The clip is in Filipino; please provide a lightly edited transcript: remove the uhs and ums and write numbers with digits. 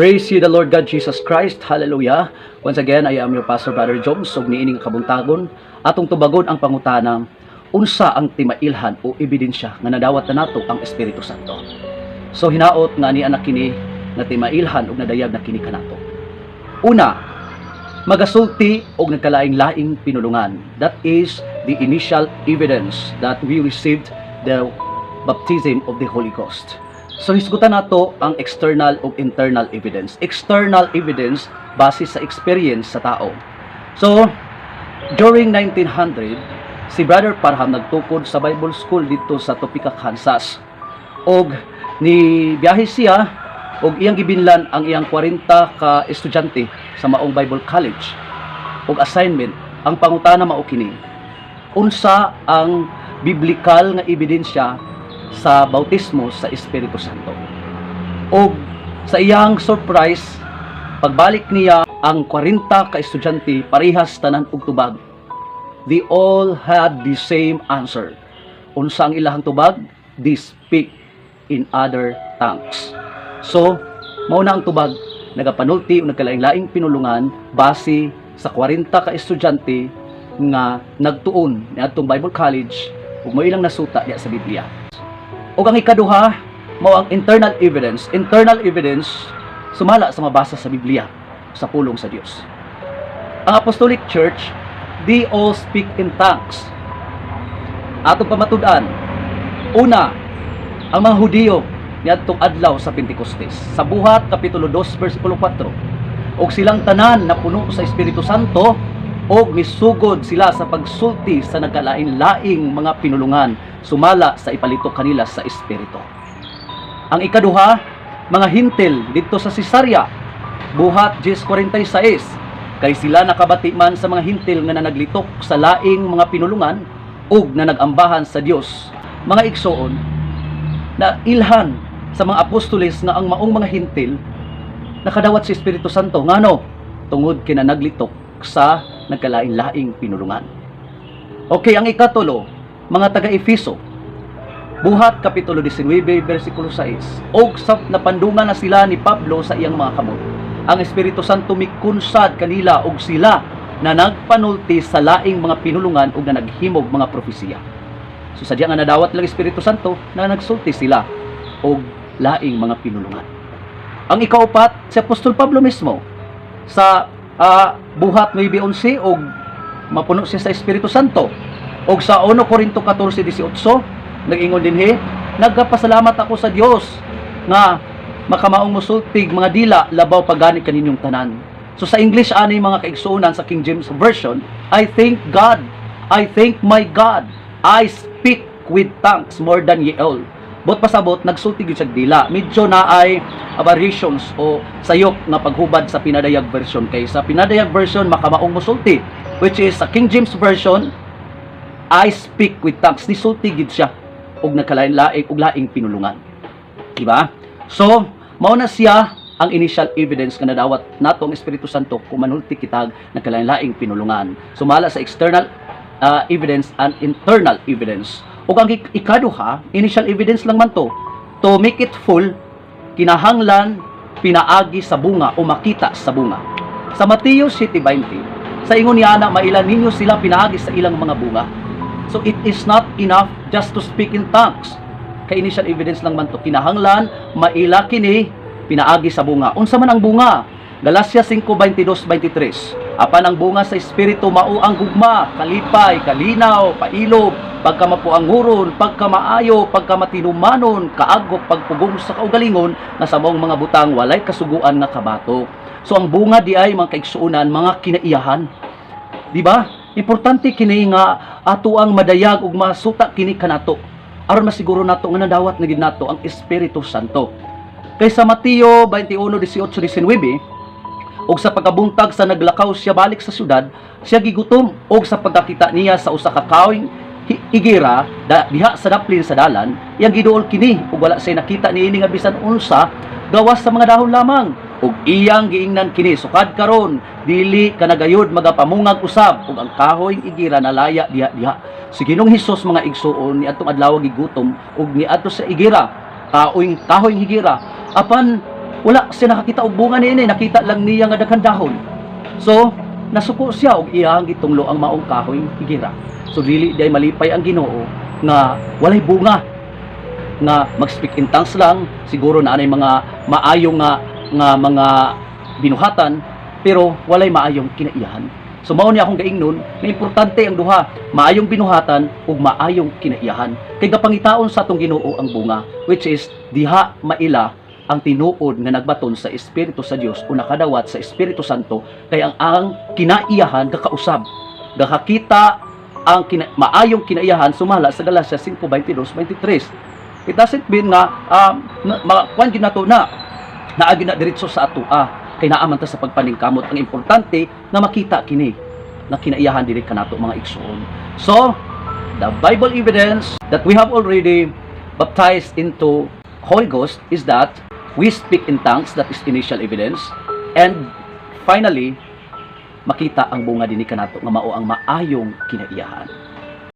Praise you the Lord God Jesus Christ. Hallelujah. Once again, I am your Pastor Brother Jones. Ug niining kabuntagon atong tubagon ang pangutanang unsa ang timailhan o ebidensya nga nadawat na nato ang Espiritu Santo. So hinaot nga ni anak kini nga timailhan ug nadayag na kini kanato. Una, magasulti og nagkalaing-laing pinulungan. That is the initial evidence that we received the baptism of the Holy Ghost. So hisgutan nato ang external o internal evidence. External evidence base sa experience sa tao. So during 1900, si Brother Parham nagtukod sa Bible School dito sa Topeka, Kansas. Og ni biyahe siya og iyang gibinlan ang iyang 40 ka estudyante sa maong Bible College. Og assignment, ang pangutana mao kini: unsa ang biblikal nga ebidensya sa bautismo sa Espiritu Santo? O sa iyang surprise, pagbalik niya ang 40 ka estudyante parehas tanan og tubag. They all had the same answer. Unsa ang ilahang tubag? They speak in other tongues. So mao na ang tubag, nagapanulti o nagkalaing-laing pinulungan base sa 40 ka estudyante nga nagtuon niadtong Bible College ug mo ilang nasuta diya sa Biblia. O ang ikaduha, mao ang internal evidence. Internal evidence, sumala sa mabasa sa Biblia, sa pulong sa Dios. Ang Apostolic Church, they all speak in tongues. Atong pamatud-an, una, ang mga Hudiyo niadtong adlaw sa Pentecostes, sa Buhat kapitulo 2 versikulo 4, og silang tanan na puno sa Espiritu Santo, og misugod sila sa pagsulti sa nagkalain-laing mga pinulungan sumala sa ipalito kanila sa Espiritu. Ang ikaduha, mga hintil dito sa Cesarea, Buhat 10:46, kay sila nakabati man sa mga hintil nga naglitok sa laing mga pinulungan ug na nagambahan sa Dios. Mga igsoon, na ilhan sa mga apostoles nga ang maong mga hintil nakadawat sa Espiritu Santo ngano tungod kina naglitok sa nagkalain-laing pinulungan. Okay, ang ikatulo, mga taga-Efeso, Buhat kapitulo 19 versikulo 6, og sa napandungan na sila ni Pablo sa iyang mga kamot, ang Espiritu Santo mikunsad kanila og sila na nagpanulti sa laing mga pinulungan ug na naghimog mga propesiya. So sadya nga nadawat lang Espiritu Santo na nagsulti sila og laing mga pinulungan. Ang ikaupat, si Apostol Pablo mismo sa Buhat 9:11 og mapuno siya sa Espiritu Santo. Og sa 1 Corinto 14:18 nag-ingon dinhi, nagapasalamat ako sa Dios nga makamaong musultig mga dila labaw pagani kaninyong tanan. So sa English ani mga kaigsuonan sa King James Version, I thank God, I thank my God, I speak with tongues more than ye all. Bot pasabot nagsulti gyud sa dila. Medyo na ay variations o sayop nga paghubad sa pinadayag version, kay sa pinadayag version makamaong musulti, which is sa King James Version, I speak with tongues. Nisulti gyud siya og nakalain-laing ug laing pinulungan. Diba? So mao na siya ang initial evidence nga nadawat nato ang Espiritu Santo kung manulti kitag nakalain-laing pinulungan. Sumala sa external evidence and internal evidence. O ang ikaduha, initial evidence lang man to make it full, kinahanglan pinaagi sa bunga o makita sa bunga. Sa Mateo 7:20, sa ingon niya na mailan ninyo sila pinaagi sa ilang mga bunga. So it is not enough just to speak in tongues. Kay initial evidence lang man to, kinahanglan maila kini pinaagi sa bunga. Unsa man ang bunga? Galacia 5:22-23. Apan ang bunga sa Espiritu mao ang gugma, kalipay, kalinaw, pailog, pagkamapuanguron, pagkamaayo, pagkamatinumanon, kaagok, pagpugong sa kaugalingon, na sa maong mga butang walay kasuguan nga kabatok. So ang bunga di ay mga kaigsuonan, mga kinaiyahan. Di ba? Importante kini nga ato ang madayag ug masuta kini kanato aron masiguro nato nga nadawat na gid nato ang Espiritu Santo. Kay sa Mateo 21:18-19, og sa pagkabuntag sa naglakaw siya balik sa syudad, siya gigutom, og sa pagkakita niya sa usa ka kawing igira diha sa daplin sa dalan, iyang giduol kini ug wala siya nakita niini nga bisan unsa, gawas sa mga dahon lamang. Ug iyang giingnan kini, sukad karon dili kanagayod magapamungag usab, ug ang kahoyng igira nalaya diha. Si Ginoong Hesus mga igsuon niadtong adlaw gigutom ug niadto sa igira, kahoyng higira, apan wala siya nakakita og bunga niini, nakita lang niya nga daghang dahon. So nasuko siya og iyang gitunglo ang maong kahoy higira. So dili day malipay ang Ginoo nga walay bunga, nga mag-speak in tongues lang, siguro na anay mga maayong nga mga binuhatan, pero walay maayong kinaiyahan. So mao ni akong gaingnon na importante ang duha, maayong binuhatan ug maayong kinaiyahan. Kay gapangitaon sa atong Ginoo ang bunga, which is diha maila ang tinuod nga nagbaton sa Espiritu sa Dios o nakadawat sa Espiritu Santo, kay ang kinaiyahan gakausab, gakakita ang maayong kinaiyahan sumala sa Galacia 5:22-23. It doesn't mean nga kuan gyud nato na naagi na diretso sa atoa, kay naaman ta sa pagpaningkamot. Ang importante na makita kini na kinaiyahan dili kanato mga igsoon. So the Bible evidence that we have already baptized into Holy Ghost is that we speak in tongues, that is initial evidence, and finally makita ang bunga dinhi kanato nga mao ang maayong kinaiyahan.